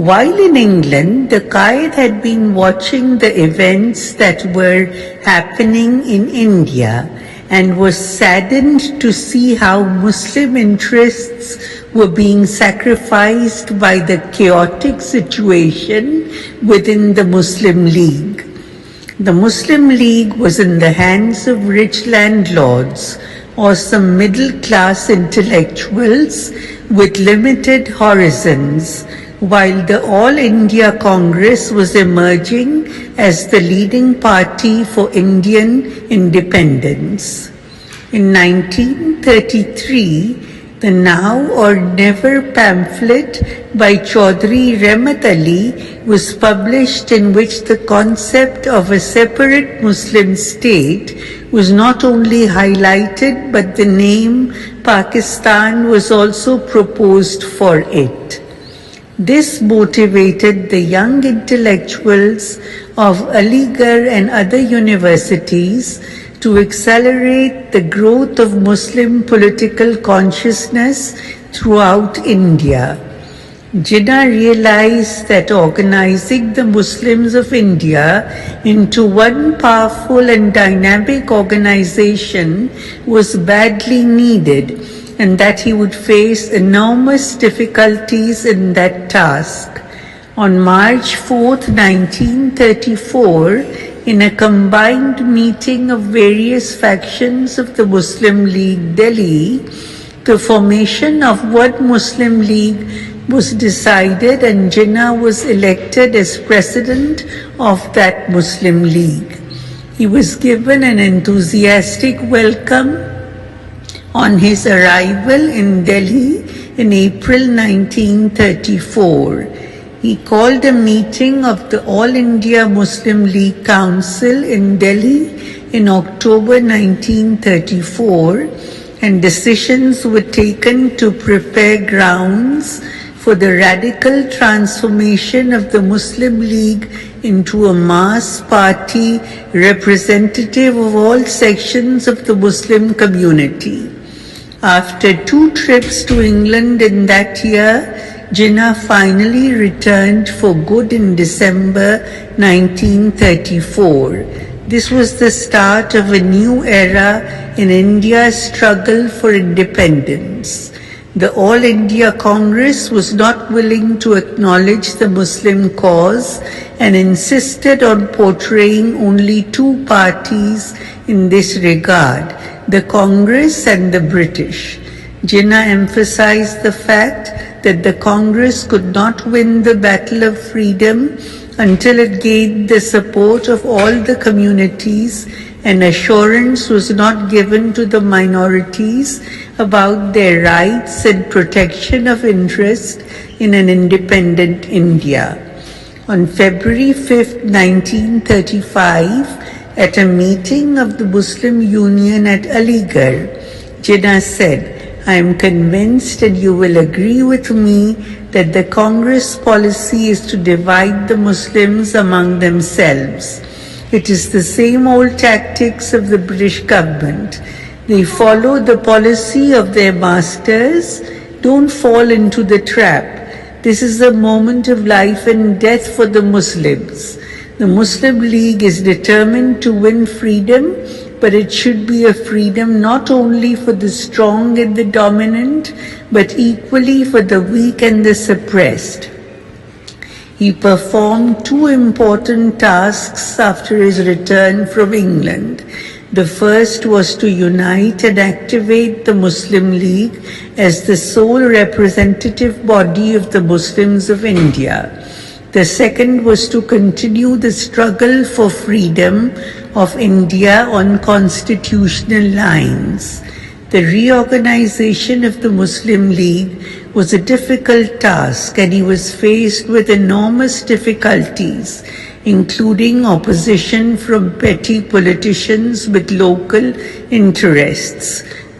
While in England, the Quaid had been watching the events that were happening in India and was saddened to see how Muslim interests were being sacrificed by the chaotic situation within the Muslim League. The Muslim League was in the hands of rich landlords or some middle-class intellectuals with limited horizons, while the All India Congress was emerging as the leading party for Indian independence. In 1933, the Now or Never pamphlet by Choudhry Rehmat Ali was published, in which the concept of a separate Muslim state was not only highlighted, but the name Pakistan was also proposed for it. This motivated the young intellectuals of Aligarh and other universities to accelerate the growth of Muslim political consciousness throughout India. Jinnah realized that organizing the Muslims of India into one powerful and dynamic organization was badly needed, and that he would face enormous difficulties in that task. On March 4, 1934, in a combined meeting of various factions of the Muslim League Delhi, the formation of one Muslim League was decided, and Jinnah was elected as president of that Muslim League. He was given an enthusiastic welcome on his arrival in Delhi in April 1934. He called a meeting of the All India Muslim League Council in Delhi in October 1934, and decisions were taken to prepare grounds for the radical transformation of the Muslim League into a mass party representative of all sections of the Muslim community. After 2 trips to England in that year, Jinnah finally returned for good in December 1934. This was the start of a new era in India's struggle for independence. The All India Congress was not willing to acknowledge the Muslim cause and insisted on portraying only 2 parties in this regard, the Congress and the British. Jinnah emphasized the fact that the Congress could not win the battle of freedom until it gained the support of all the communities, and assurance was not given to the minorities about their rights and protection of interest in an independent India. On February 5, 1935, at a meeting of the Muslim Union at Aligarh, Jinnah said, "I am convinced, and you will agree with me, that the Congress policy is to divide the Muslims among themselves. It is the same old tactics of the British government. They follow the policy of their masters. Don't fall into the trap. This is a moment of life and death for the Muslims. The Muslim League is determined to win freedom, but it should be a freedom not only for the strong and the dominant, but equally for the weak and the suppressed." He performed 2 important tasks after his return from England. The first was to unite and activate the Muslim League as the sole representative body of the Muslims of India. The second was to continue the struggle for freedom of India on constitutional lines. The reorganization of the Muslim League was a difficult task, and he was faced with enormous difficulties, including opposition from petty politicians with local interests.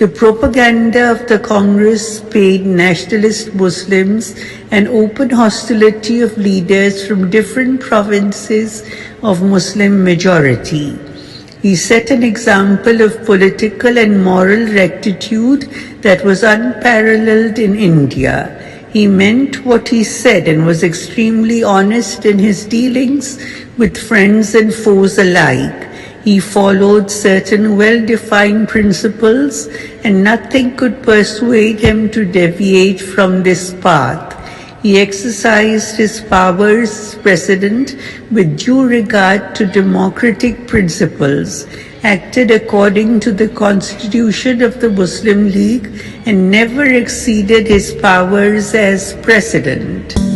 The propaganda of the Congress paid nationalist Muslims and open hostility of leaders from different provinces of Muslim majority. He set an example of political and moral rectitude that was unparalleled in India. He meant what he said and was extremely honest in his dealings with friends and foes alike. He followed certain well-defined principles, and nothing could persuade him to deviate from this path. He exercised his powers as president with due regard to democratic principles, acted according to the constitution of the Muslim League, and never exceeded his powers as president.